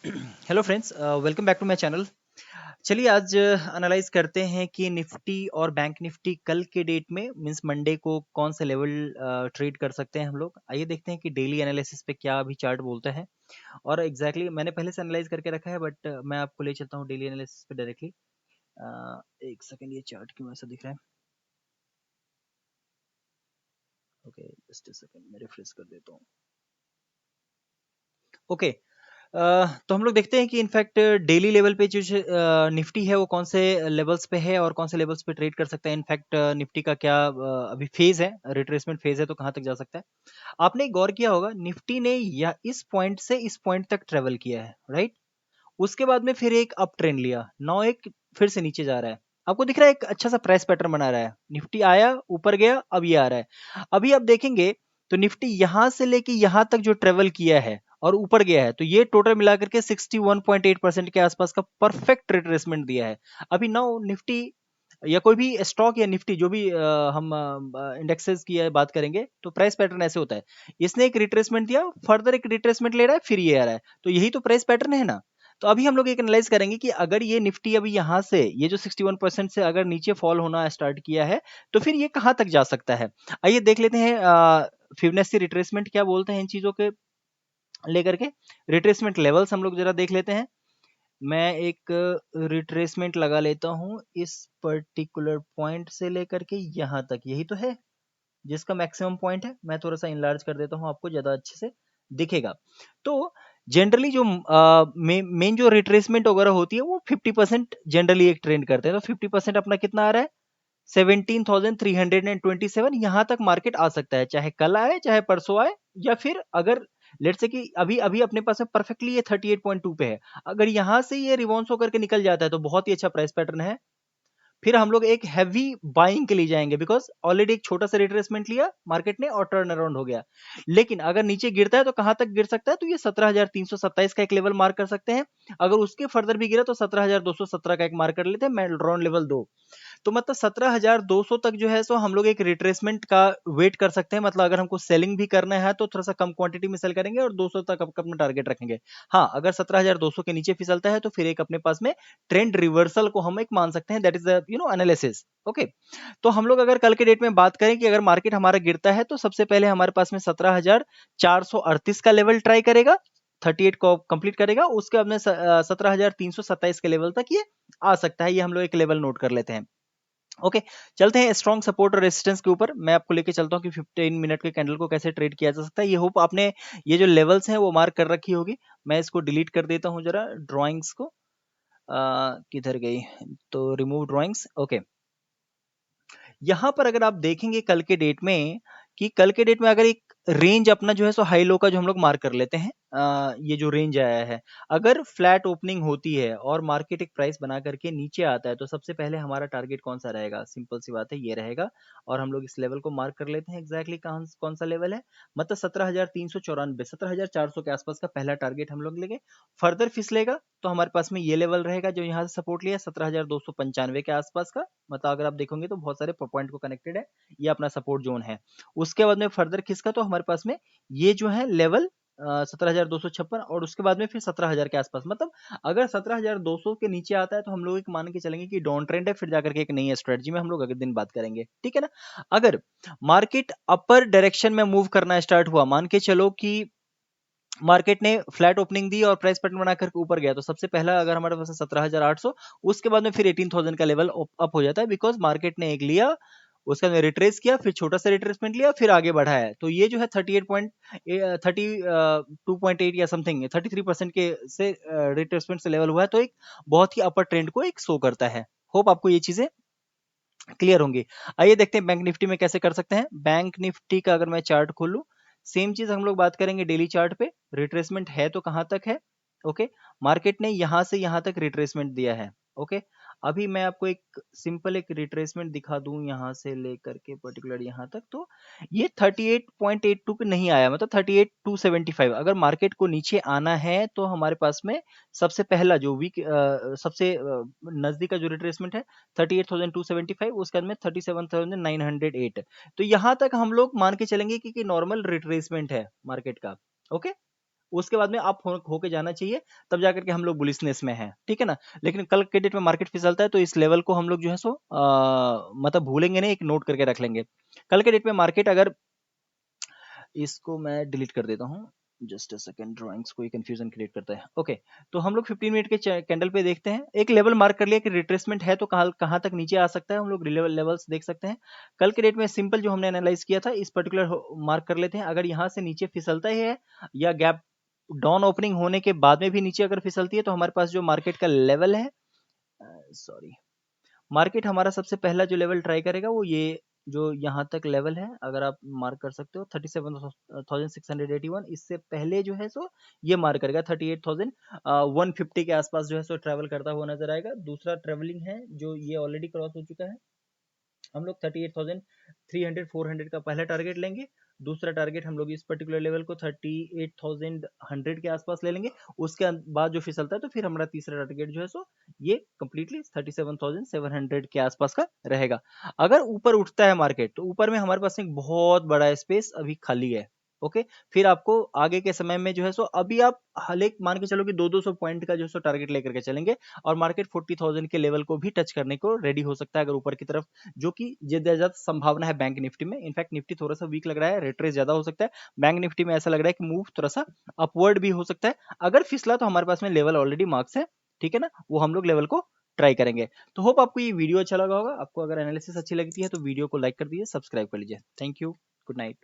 Hello friends, welcome back to my channel. चलिए आज analyse करते हैं कि निफ्टी और बैंक निफ्टी कल के डेट में मींस मंडे को कौन से लेवल ट्रेड कर सकते हैं हम लोग। आइए देखते हैं कि डेली एनालिसिस पे क्या अभी चार्ट बोलता है। और एग्जैक्टली मैंने पहले से एनालाइज करके रखा है, बट मैं आपको ले चलता हूँ डेली एनालिसिस पे डायरेक्टली। एक सेकंड, ये चार्ट क्यों ऐसा दिख रहा है? ओके, जस्ट अ सेकंड, मैं रिफ्रेश कर देता हूँ। ओके, तो हम लोग देखते हैं कि इनफैक्ट डेली लेवल पे जो निफ्टी है वो कौन से लेवल्स पे है और कौन से लेवल्स पे ट्रेड कर सकता है। इनफैक्ट निफ्टी का क्या अभी फेज है, रिट्रेसमेंट फेज है, तो कहाँ तक जा सकता है। आपने एक गौर किया होगा, निफ्टी ने या इस पॉइंट से इस पॉइंट तक ट्रेवल किया है, राइट। उसके बाद में फिर एक अप ट्रेंड लिया, नाउ एक फिर से नीचे जा रहा है। आपको दिख रहा है एक अच्छा सा प्रेस पैटर्न बना रहा है। निफ्टी आया, ऊपर गया, अब ये आ रहा है। अभी आप देखेंगे तो निफ्टी यहां से लेके यहां तक जो ट्रेवल किया है और ऊपर गया है, तो ये टोटल मिलाकर के 61.8% के आसपास का परफेक्ट रिट्रेसमेंट दिया है। अभी नाउ निफ्टी या कोई भी स्टॉक या निफ्टी जो भी हम इंडेक्सेस की बात करेंगे, तो प्राइस पैटर्न ऐसे होता है। इसने एक रिट्रेसमेंट दिया, फर्दर एक रिट्रेसमेंट ले रहा है, फिर ये आ रहा है, तो यही तो प्राइस पैटर्न है ना। तो अभी हम लोग एक एनालाइज करेंगे कि अगर ये निफ्टी अभी यहाँ से ये जो 61% से अगर नीचे फॉल होना स्टार्ट किया है, तो फिर ये कहाँ तक जा सकता है। आइए देख लेते हैं फिबोनाची रिट्रेसमेंट क्या बोलते हैं इन चीजों के लेकर के। रिट्रेसमेंट लेवल्स हम लोग जरा देख लेते हैं। मैं एक रिट्रेसमेंट लगा लेता हूं इस पर्टिकुलर पॉइंट से लेकर के यहां तक, यही तो है जिसका मैक्सिमम पॉइंट है। मैं थोड़ा सा इनलार्ज कर देता हूं, आपको ज्यादा अच्छे से दिखेगा। तो जनरली जो मेन जो रिट्रेसमेंट वगैरह होती है वो 50% जनरली एक ट्रेंड करते हैं। तो 50% अपना कितना आ रहा है? 17,327। यहाँ तक मार्केट आ सकता है, चाहे कल आए चाहे परसों आए, या फिर अगर लेट्स से कि अभी अभी अपने पास में परफेक्टली ये 38.2 पे है, अगर यहाँ से ये रिवर्स होकर के निकल जाता है तो बहुत ही अच्छा प्राइस पैटर्न है। फिर हम लोग एक हैवी बाइंग के लिए जाएंगे, बिकॉज ऑलरेडी एक छोटा सा रिट्रेसमेंट लिया मार्केट ने और टर्न अराउंड हो गया। लेकिन अगर नीचे गिरता है तो कहां तक गिर सकता है? तो ये 17,327 का एक लेवल मार्क कर सकते हैं। अगर उसके फर्दर भी गिरा तो 17,217 का एक मार्क कर लेते हैं, मेलड्रॉन लेवल 2। तो मतलब 17,200 तक जो है सो हम लोग एक रिट्रेसमेंट का वेट कर सकते हैं। मतलब अगर हमको सेलिंग भी करना है तो थोड़ा सा कम क्वांटिटी में सेल करेंगे और 200 तक अपना टारगेट रखेंगे। हाँ, अगर 17,200 के नीचे फिसलता है तो फिर एक अपने पास में ट्रेंड रिवर्सल को हम एक मान सकते हैं। That is the analysis. Okay, तो हम लोग अगर कल के डेट में बात करें कि अगर मार्केट हमारा गिरता है तो सबसे पहले हमारे पास में 17,438 का लेवल ट्राई करेगा, 38 को कंप्लीट करेगा। उसके बाद में 17,327 के लेवल तक ये आ सकता है। ये हम लोग एक लेवल नोट कर लेते हैं। ओके, चलते हैं स्ट्रॉन्ग सपोर्ट और रेजिस्टेंस के ऊपर। मैं आपको लेके चलता हूँ कि 15 मिनट के कैंडल को कैसे ट्रेड किया जा सकता है। ये होप आपने ये जो लेवल्स हैं वो मार्क कर रखी होगी। मैं इसको डिलीट कर देता हूँ जरा ड्राइंग्स को। किधर गई? तो रिमूव ड्राइंग्स। ओके, यहाँ पर अगर आप देखेंगे कल के डेट में, कि कल के डेट में अगर एक रेंज अपना जो है सो हाई लो का जो हम लोग मार्क कर लेते हैं, ये जो रेंज आया है, अगर फ्लैट ओपनिंग होती है और मार्केट एक प्राइस बना करके नीचे आता है तो सबसे पहले हमारा टारगेट कौन सा रहेगा? सिंपल सी बात है, ये रहेगा। और हम लोग इस लेवल को मार्क कर लेते हैं। एग्जैक्टली कौन सा लेवल है? मतलब 17,394, 17,400 के आसपास का पहला टारगेट हम लोग लेंगे। फर्दर फिसलेगा तो हमारे पास में ये लेवल रहेगा जो यहाँ से सपोर्ट लिया, 17,295 के आसपास का। मतलब अगर आप देखोगे तो बहुत सारे पॉइंट को कनेक्टेड है, ये अपना सपोर्ट जोन है। उसके बाद में फर्दर खिसका तो हमारे पास में ये जो है लेवल 17,256, और उसके बाद में फिर 17,000 के आसपास। मतलब अगर 17,200 के नीचे आता है तो हम लोग एक मान के चलेंगे कि डाउन ट्रेंड है, फिर जाकर के एक नई स्ट्रेटजी में हम लोग अगले दिन बात करेंगे, ठीक है ना। अगर मार्केट अपर डायरेक्शन में मूव करना स्टार्ट हुआ, मान के चलो कि मार्केट ने फ्लैट ओपनिंग दी और प्राइस पैटर्न बनाकर ऊपर गया, तो सबसे पहला अगर हमारे पास 17,800, उसके बाद में फिर 18,000 का लेवल अप हो जाता है, बिकॉज मार्केट ने एक लिया, उसका रिट्रेस किया, फिर छोटा सा रिट्रेसमेंट लिया, फिर आगे बढ़ा है। तो ये जो है 2.8 या समथिंग 33% के से रिट्रेसमेंट से लेवल हुआ है, तो एक बहुत ही अपर ट्रेंड को एक शो करता है। होप आपको ये चीजें क्लियर होंगी। आइए देखते हैं बैंक निफ्टी में कैसे कर सकते हैं। बैंक निफ्टी का अगर मैं चार्ट खोलूं, सेम चीज हम लोग बात करेंगे डेली चार्ट पे। रिट्रेसमेंट है तो कहां तक है? ओके, मार्केट ने यहां से यहां तक रिट्रेसमेंट दिया है। ओके, अभी मैं आपको एक सिंपल एक रिट्रेसमेंट दिखा दूं यहां से लेकर के पर्टिकुलर यहां तक, तो ये 38.82 पे नहीं आया, मतलब 38,275। अगर मार्केट को नीचे आना है तो हमारे पास में सबसे पहला जो वीक सबसे नजदीक का जो रिट्रेसमेंट है 38,275, उसके बाद में 37,908। तो यहां तक हम लोग मान के चलेंगे कि नॉर्मल रिट्रेसमेंट है मार्केट का। ओके, उसके बाद में अप होके जाना चाहिए, तब जाकर के हम लोग बुलिशनेस में हैं, ठीक है ना। लेकिन कल के डेट में मार्केट फिसलता है तो इस लेवल को हम लोग जो है सो मतलब भूलेंगे नहीं, एक नोट करके रख लेंगे। कल के डेट में मार्केट अगर, इसको मैं डिलीट कर देता हूँ, जस्ट अ सेकंड, ड्राइंग्स कोई कंफ्यूजन क्रिएट करता है। ओके, तो हम लोग 15 मिनट के कैंडल पे देखते हैं, एक लेवल मार्क कर लिया कि रिट्रेसमेंट है तो कहाँ कहाँ तक नीचे आ सकता है, हम लोग लेवल्स देख सकते हैं। कल के डेट में सिंपल जो हमने एनालाइज किया था इस पर्टिकुलर मार्क कर लेते हैं। अगर यहाँ से नीचे फिसलता ही है या गैप डाउन ओपनिंग होने के बाद में भी नीचे अगर फिसलती है तो हमारे पास जो मार्केट का लेवल है, सॉरी, मार्केट हमारा सबसे पहला जो लेवल ट्राई करेगा वो ये जो यहाँ तक लेवल है, अगर आप मार्क कर सकते हो 37,681, इससे पहले जो है सो ये मार्क करेगा 38,150 के आसपास जो है सो ट्रैवल करता हुआ नजर आएगा। दूसरा ट्रेवलिंग है जो ये ऑलरेडी क्रॉस हो चुका है, हम लोग 38,300 400 का पहला टारगेट लेंगे। दूसरा टारगेट हम लोग इस पर्टिकुलर लेवल को 38,100 के आसपास ले लेंगे। उसके बाद जो फिसलता है तो फिर हमारा तीसरा टारगेट जो है सो ये कंप्लीटली 37,700 के आसपास का रहेगा। अगर ऊपर उठता है मार्केट तो ऊपर में हमारे पास एक बहुत बड़ा स्पेस अभी खाली है। ओके, फिर आपको आगे के समय में जो है सो अभी आप हर एक मान के चलो कि 200 पॉइंट का जो है सो टारगेट लेकर के चलेंगे और मार्केट 40,000 के लेवल को भी टच करने को रेडी हो सकता है अगर ऊपर की तरफ, जो कि ज्यादा संभावना है बैंक निफ्टी में। इनफैक्ट निफ्टी थोड़ा सा वीक लग रहा है, रिट्रेस ज्यादा हो सकता है। बैंक निफ्टी में ऐसा लग रहा है कि मूव थोड़ा सा अपवर्ड भी हो सकता है। अगर फिसला तो हमारे पास में लेवल ऑलरेडी मार्क्स है, ठीक है ना, वो हम लोग लेवल को ट्राई करेंगे। तो होप आपको ये वीडियो अच्छा लगा होगा। आपको अगर एनालिसिस अच्छी लगती है तो वीडियो को लाइक कर दीजिए, सब्सक्राइब कर लीजिए। Thank you, good night.